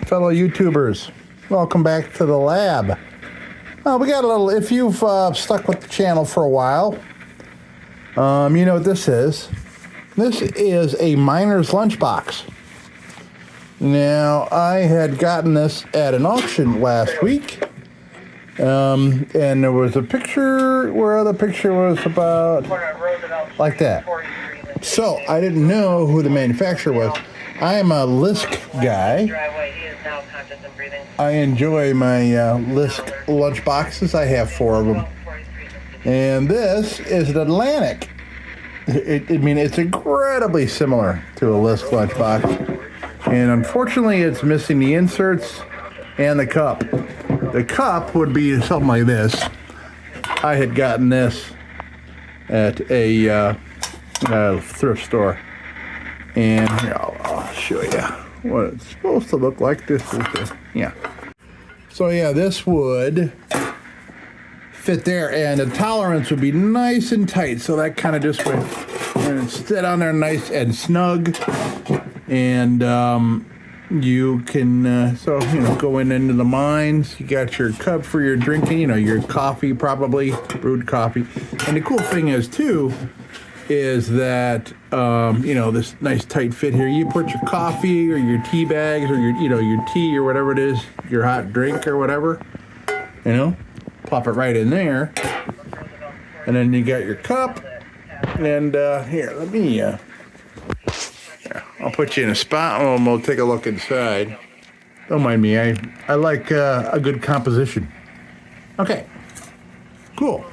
fellow YouTubers. Welcome back to the lab. We got a little, if you've stuck with the channel for a while, you know what this is. This is a miner's lunchbox. Now, I had gotten this at an auction last week, and there was a picture where the picture was about like that. So, I didn't know who the manufacturer was. I am a LISK guy. I enjoy my LISK lunch boxes. I have 4 of them. And this is an Atlantic. I mean, it's incredibly similar to a LISK lunchbox. And unfortunately, it's missing the inserts and the cup. The cup would be something like this. I had gotten this at a thrift store. And here, I'll show you what it's supposed to look like. This is yeah. So yeah, this would fit there, and the tolerance would be nice and tight. So that kind of just would, and sit on there nice and snug. And you can go into the mines. You got your cup for your drinking. Your coffee, probably brewed coffee. And the cool thing is too, is that this nice tight fit here. You put your coffee or your tea bags or your tea or whatever it is, your hot drink or whatever, plop it right in there, and then you got your cup. And here, let me I'll put you in a spot and we'll take a look inside. Don't mind me, I like a good composition. Okay, cool.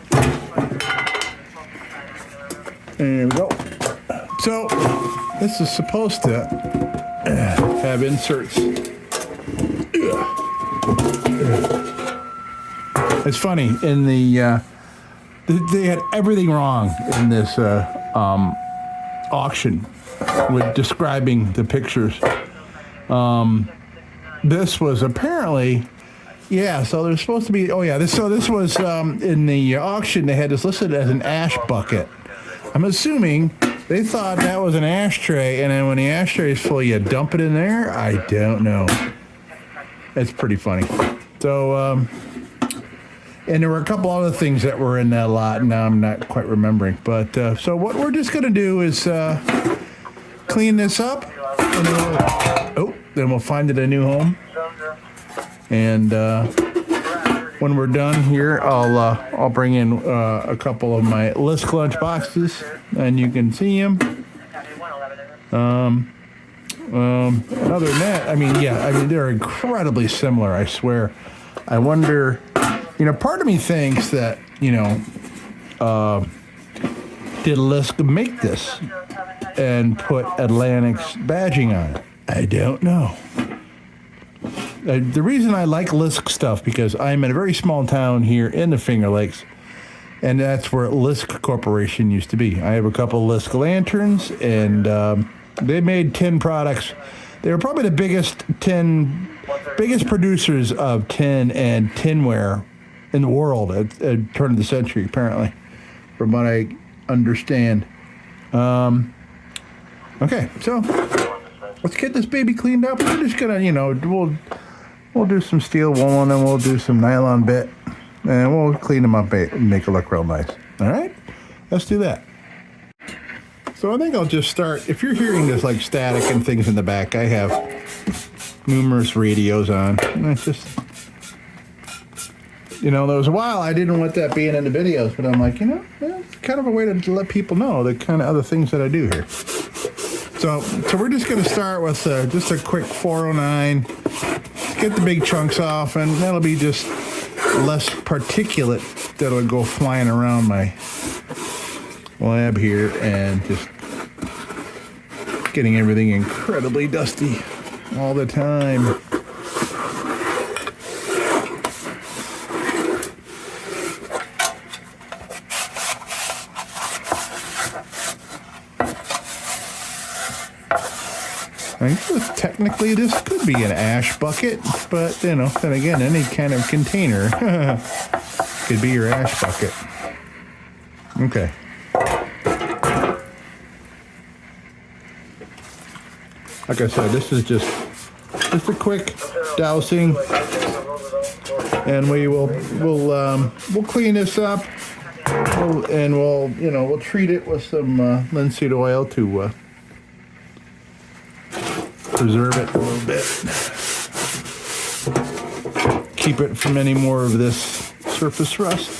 There we go. So, this is supposed to have inserts. It's funny, in the, they had everything wrong in this auction with describing the pictures. This was apparently, so there's supposed to be, this was, in the auction, they had this listed as an ash bucket. I'm assuming they thought that was an ashtray, and then when the ashtray is full, you dump it in there? I don't know. It's pretty funny. So, and there were a couple other things that were in that lot, now I'm not quite remembering. But, so what we're just going to do is clean this up, and then we'll find it a new home. And when we're done here, I'll bring in a couple of my LISK lunch boxes, and you can see them. Other than that, they're incredibly similar, I swear. I wonder, part of me thinks that, did LISK make this and put Atlantic's badging on it? I don't know. The reason I like LISK stuff, because I'm in a very small town here in the Finger Lakes, and that's where LISK Corporation used to be. I have a couple of LISK lanterns, and they made tin products. They were probably the biggest producers of tin and tinware in the world at the turn of the century, apparently, from what I understand. Okay, so let's get this baby cleaned up. We're just gonna, we'll do some steel wool, and then we'll do some nylon bit, and we'll clean them up and make it look real nice. All right, let's do that. So I think I'll just start. If you're hearing this like static and things in the back, I have numerous radios on. And it's just, there was a while I didn't want that being in the videos, but I'm like, it's kind of a way to let people know the kind of other things that I do here. So we're just going to start with just a quick 409. Get the big chunks off, and that'll be just less particulate that'll go flying around my lab here, and just getting everything incredibly dusty all the time. Technically, this could be an ash bucket, but, then again, any kind of container could be your ash bucket. Okay. Like I said, this is just a quick dousing, and we'll clean this up, and we'll treat it with some linseed oil to preserve it a little bit, keep it from any more of this surface rust.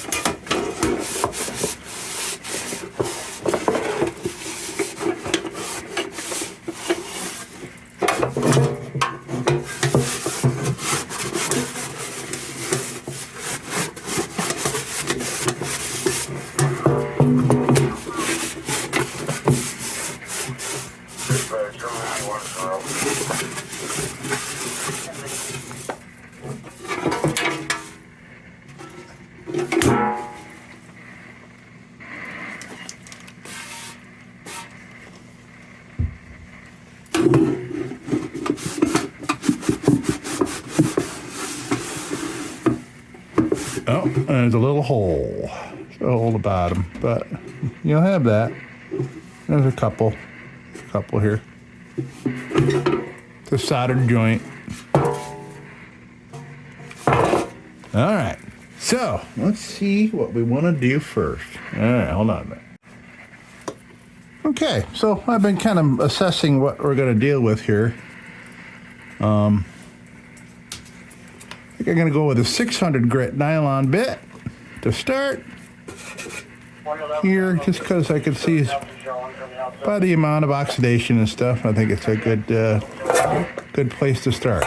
Oh, there's a little hole. A hole at the bottom, but you'll have that. There's a couple here. It's a soldered joint. All right, so let's see what we want to do first. All right, hold on a minute. Okay, so I've been kind of assessing what we're going to deal with here. I think I'm going to go with a 600 grit nylon bit to start here, just because I can see by the amount of oxidation and stuff, I think it's a good place to start.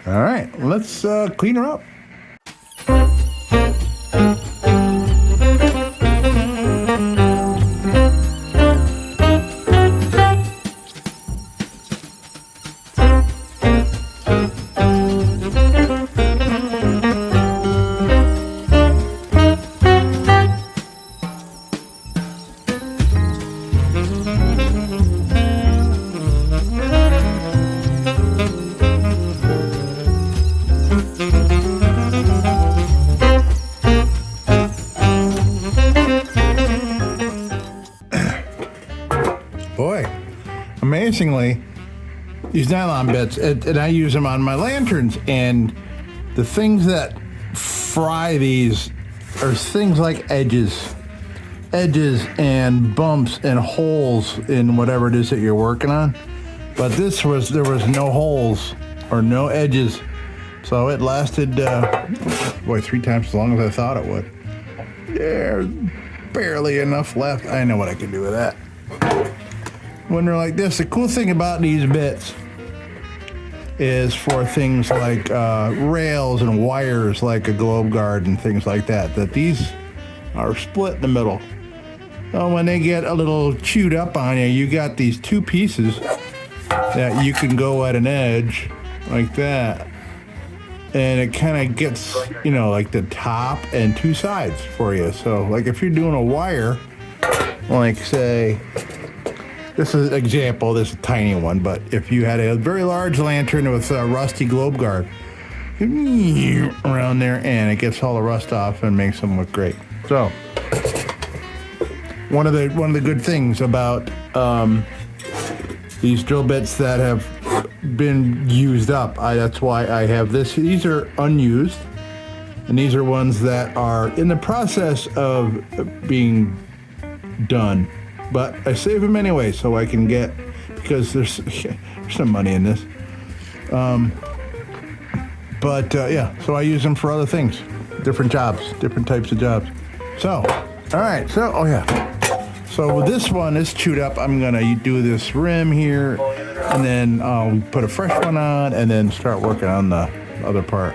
All right, let's clean her up. Boy, amazingly, these nylon bits, and I use them on my lanterns, and the things that fry these are things like edges and bumps and holes in whatever it is that you're working on. But there was no holes or no edges, so it lasted, 3 times as long as I thought it would. There's barely enough left. I know what I can do with that. When they're like this, the cool thing about these bits is for things like rails and wires, like a globe guard and things like that, that these are split in the middle. So when they get a little chewed up on you, you got these 2 pieces that you can go at an edge like that. And it kind of gets, like the top and 2 sides for you. So like if you're doing a wire, like say, this is an example, this is a tiny one, but if you had a very large lantern with a rusty globe guard, around there, and it gets all the rust off and makes them look great. So, one of the good things about these drill bits that have been used up, that's why I have this. These are unused, and these are ones that are in the process of being done. But I save them anyway, so I can get, because there's some money in this. So I use them for other things, different jobs, different types of jobs. So, all right, so this one is chewed up. I'm gonna do this rim here, and then I'll put a fresh one on, and then start working on the other part.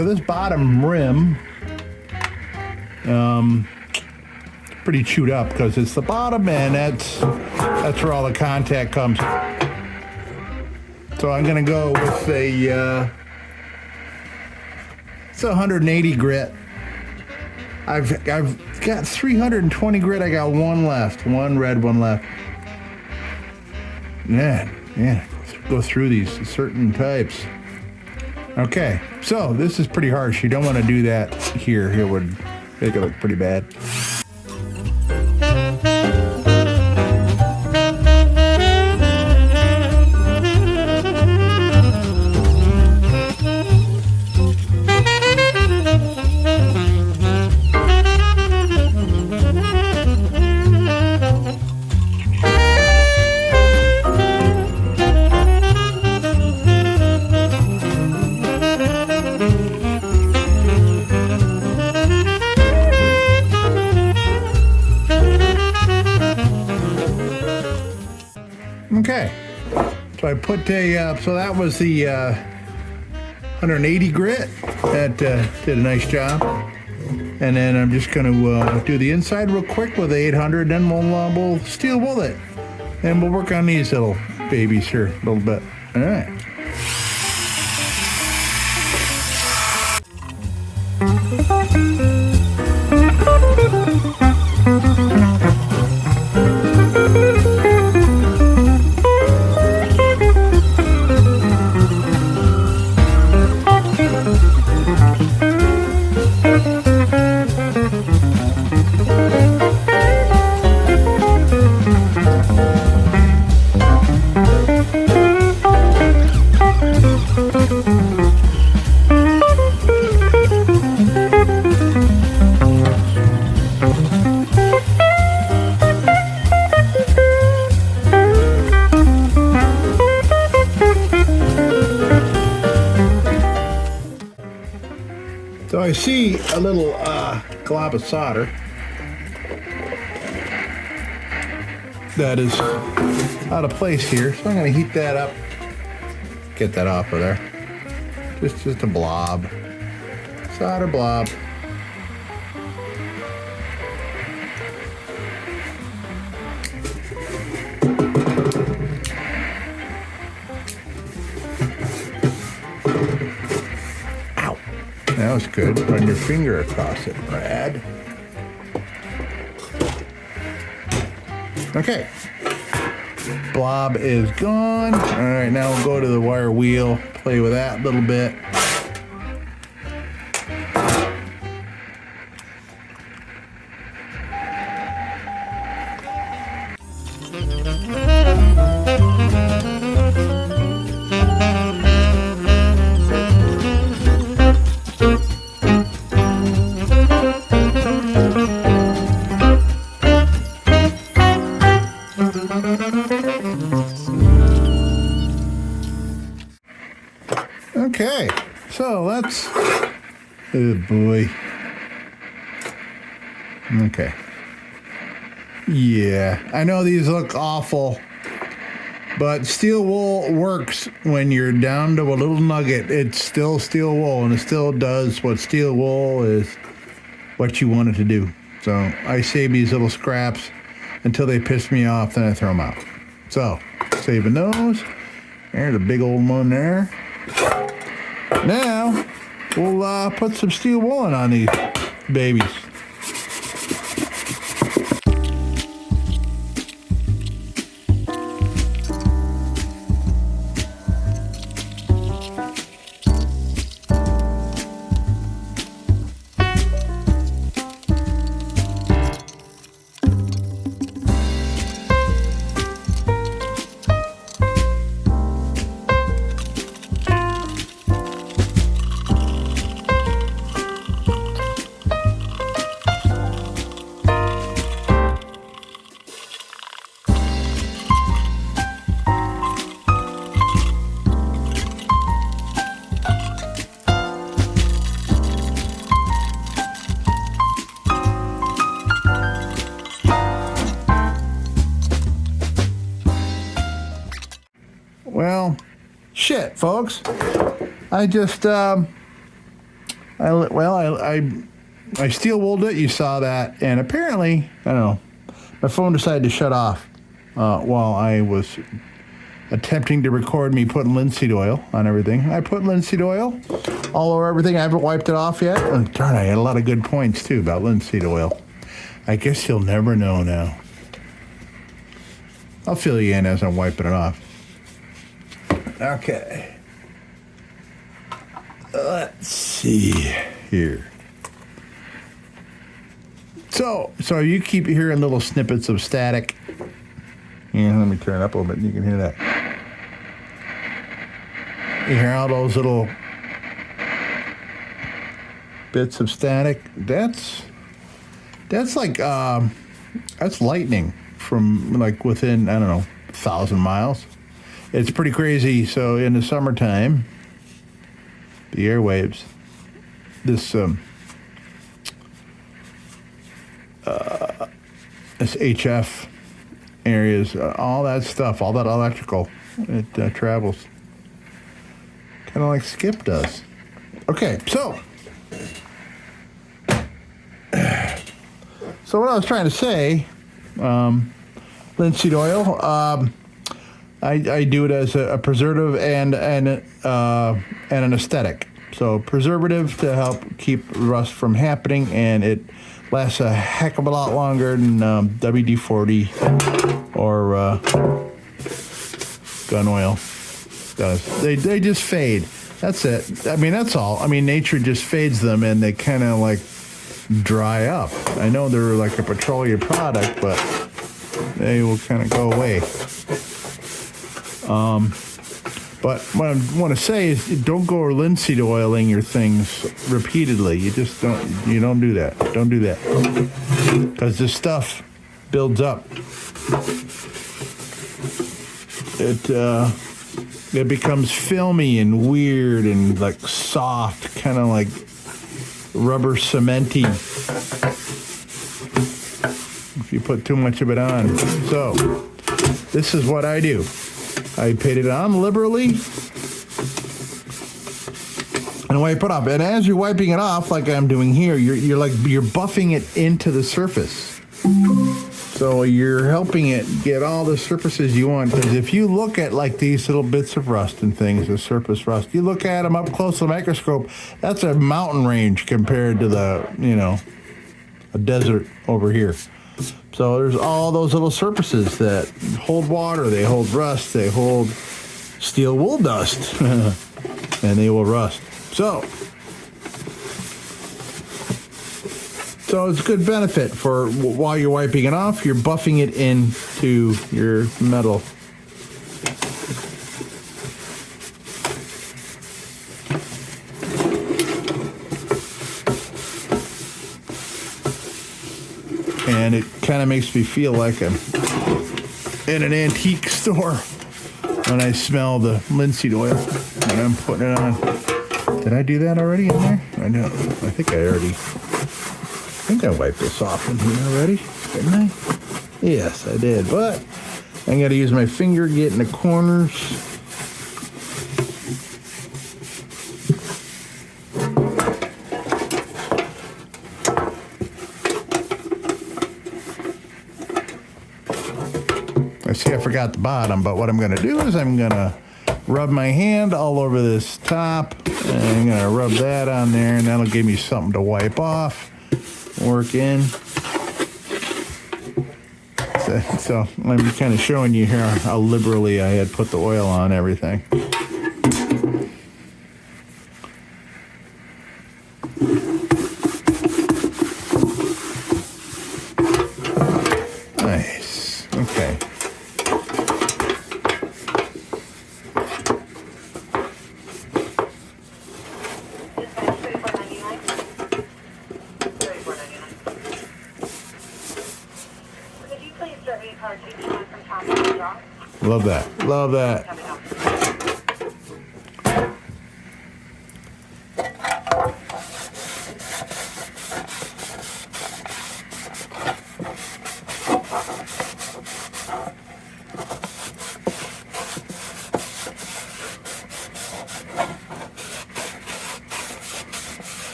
so this bottom rim, pretty chewed up because it's the bottom, and that's where all the contact comes. So I'm gonna go with it's 180 grit. I've got 320 grit. I got one left, one red, one left. Yeah, go through these certain types. Okay, so this is pretty harsh. You don't want to do that here. It would make it look pretty bad. Okay, so I put so that was the 180 grit. That did a nice job. And then I'm just going to do the inside real quick with the 800, then we'll steel wool it. And we'll work on these little babies here a little bit. All right. So I see a little glob of solder that is out of place here, so I'm going to heat that up, get that off of there. Just a blob, solder blob. That was good. Run your finger across it, Brad. Okay. Blob is gone. All right, now we'll go to the wire wheel, play with that a little bit. Okay, so let's, oh boy. Okay. Yeah, I know these look awful, but steel wool works when you're down to a little nugget. It's still steel wool, and it still does what steel wool is, what you want it to do. So I save these little scraps until they piss me off, then I throw them out. So, saving those. There's a big old one there. Now, we'll put some steel woolen on these babies. Well, shit, folks. I just I steel wooled it. You saw that, and apparently, I don't know, my phone decided to shut off while I was attempting to record me putting linseed oil on everything. I put linseed oil all over everything. I haven't wiped it off yet. Oh, darn, I had a lot of good points too about linseed oil. I guess you'll never know now. I'll fill you in as I'm wiping it off. Okay. Let's see here. So you keep hearing little snippets of static. Yeah, let me turn it up a little bit and you can hear that. You hear all those little bits of static? That's like, that's lightning from like within, I don't know, 1,000 miles. It's pretty crazy. So in the summertime, the airwaves, this HF areas, all that stuff, all that electrical, it travels. Kind of like Skip does. Okay, so what I was trying to say, linseed oil, I do it as a preservative and an aesthetic. So preservative to help keep rust from happening, and it lasts a heck of a lot longer than WD-40 or gun oil does. They just fade. That's it. I mean, that's all. I mean, nature just fades them, and they kind of like dry up. I know they're like a petroleum product, but they will kind of go away. But what I want to say is, don't go linseed oiling your things repeatedly. You just don't do that. Don't do that. Because this stuff builds up. It becomes filmy and weird and like soft, kind of like rubber cementy if you put too much of it on. So this is what I do. I paid it on liberally and wipe it off. And as you're wiping it off, like I'm doing here, you're buffing it into the surface. So you're helping it get all the surfaces you want. Because if you look at like these little bits of rust and things, the surface rust, you look at them up close to the microscope, that's a mountain range compared to the, a desert over here. So there's all those little surfaces that hold water, they hold rust, they hold steel wool dust, and they will rust. So it's a good benefit for while you're wiping it off, you're buffing it into your metal. And it kind of makes me feel like I'm in an antique store when I smell the linseed oil when I'm putting it on. Did I do that already in there? I know. I think I wiped this off in here already, didn't I? Yes, I did. But I got to use my finger, get in the corners. I see I forgot the bottom, but what I'm going to do is I'm going to rub my hand all over this top, and I'm going to rub that on there, and that'll give me something to wipe off, work in. So I'm kind of showing you here how liberally I had put the oil on everything. Nice. Okay. Love that. Love that.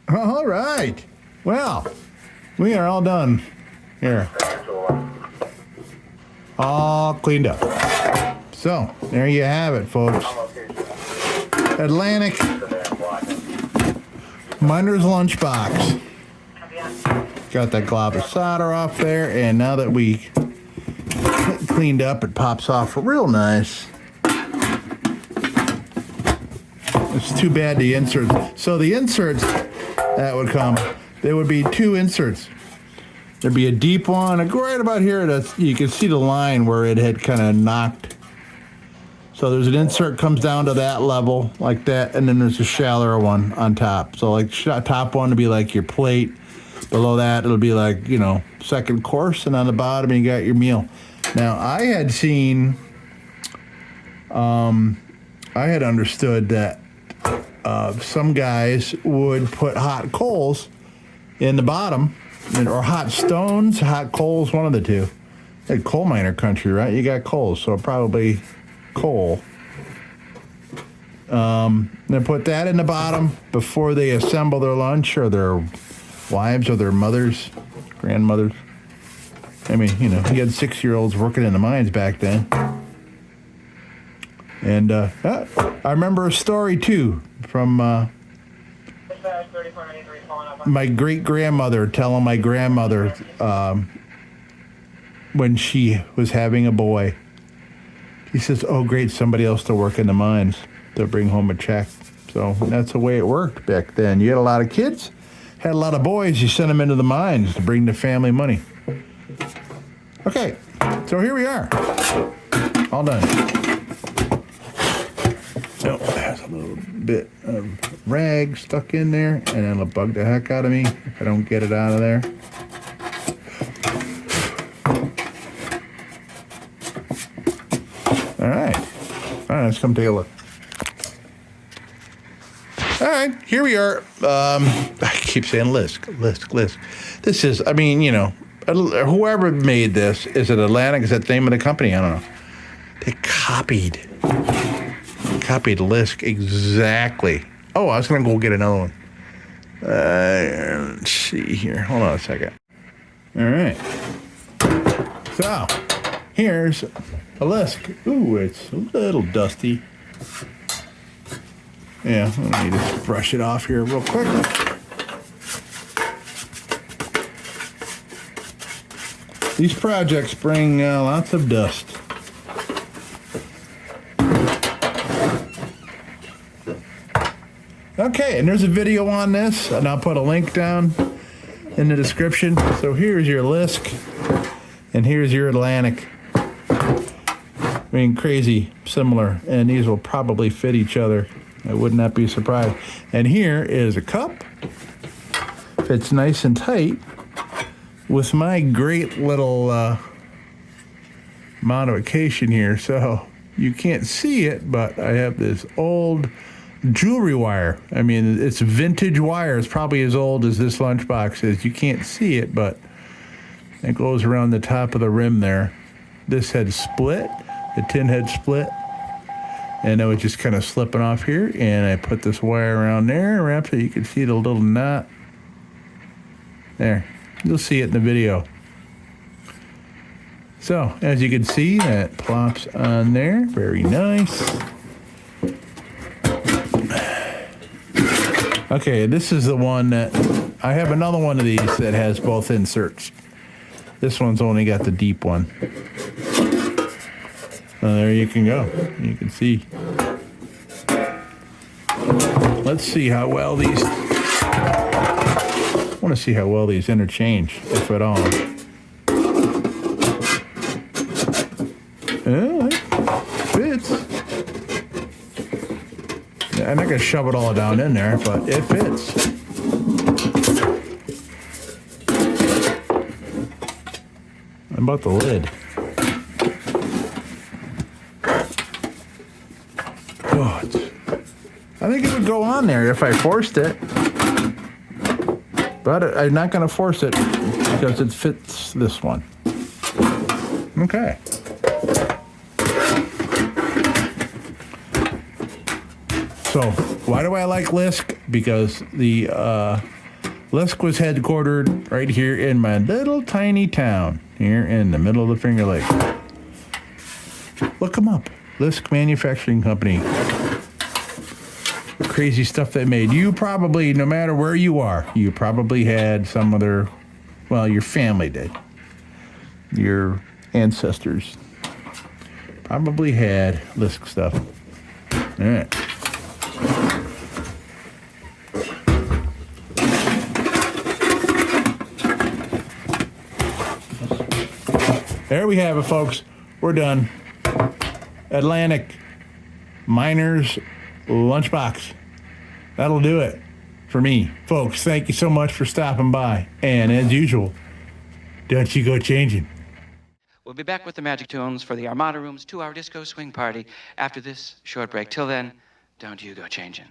All right. Well, we are all done here. All cleaned up. So, there you have it, folks. Atlantic Miner's Lunchbox. Got that glob of solder off there, and now that we cleaned up, it pops off real nice. It's too bad the inserts. So the inserts that would come, there would be two inserts. There'd be a deep one, right about here. That's, you can see the line where it had kind of knocked. So there's an insert comes down to that level, like that, and then there's a shallower one on top. So like top one would be like your plate. Below that, it'll be like, you know, second course, and on the bottom you got your meal. Now, I had seen, I had understood that some guys would put hot coals in the bottom, or hot stones, hot coals, one of the two. Hey, coal miner country, right? You got coals, so probably coal. They put that in the bottom before they assemble their lunch, or their wives, or their mothers, grandmothers. I mean, you know, you had 6-year-olds working in the mines back then. And I remember a story, too, from my great-grandmother telling my grandmother when she was having a boy. He says, oh, great, somebody else to work in the mines to bring home a check. So that's the way it worked back then. You had a lot of kids, had a lot of boys, you sent them into the mines to bring the family money. Okay, so here we are. All done. So there's a little bit of rag stuck in there, and it'll bug the heck out of me if I don't get it out of there. All right, let's come take a look. All right, here we are. I keep saying LISK. This is, I mean, you know, whoever made this, is it Atlantic? Is that the name of the company? I don't know. They copied LISK exactly. Oh, I was going to go get another one. Let's see here. Hold on a second. All right. So, here's a LISK. Ooh, it's a little dusty. Yeah, let me just brush it off here real quick. These projects bring lots of dust. Okay, and there's a video on this, and I'll put a link down in the description. So here's your LISK, and here's your Atlantic. I mean, crazy similar, and these will probably fit each other. I would not be surprised. And here is a cup. Fits nice and tight with my great little modification here. So you can't see it, but I have this old jewelry wire. I mean, it's vintage wire. It's probably as old as this lunchbox is. You can't see it, but it goes around the top of the rim there. This had split. The tin had split. And it was just kind of slipping off here, and I put this wire around there, wrapped it. You can see the little knot. There. You'll see it in the video. So, as you can see, that plops on there. Very nice. Okay, this is the one that... I have another one of these that has both inserts. This one's only got the deep one. There you can go. You can see. Let's see how well these... I want to see how well these interchange, if at all. Yeah, it fits. I'm not going to shove it all down in there, but it fits. How about the lid? I think it would go on there if I forced it, but I'm not going to force it because it fits this one. Okay. So why do I like LISK? Because the LISK was headquartered right here in my little tiny town here in the middle of the Finger Lakes. Look them up. LISK Manufacturing Company. Crazy stuff they made. You probably, no matter where you are, you probably had some other, well, your family did. Your ancestors probably had LISK stuff. All right. There we have it, folks. We're done. Atlantic Miner's Lunchbox. That'll do it for me. Folks, thank you so much for stopping by. And as usual, don't you go changing. We'll be back with the Magic Tunes for the Armada Room's 2-hour disco swing party after this short break. Till then, don't you go changing.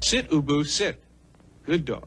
Sit, Ubu, sit. Good dog.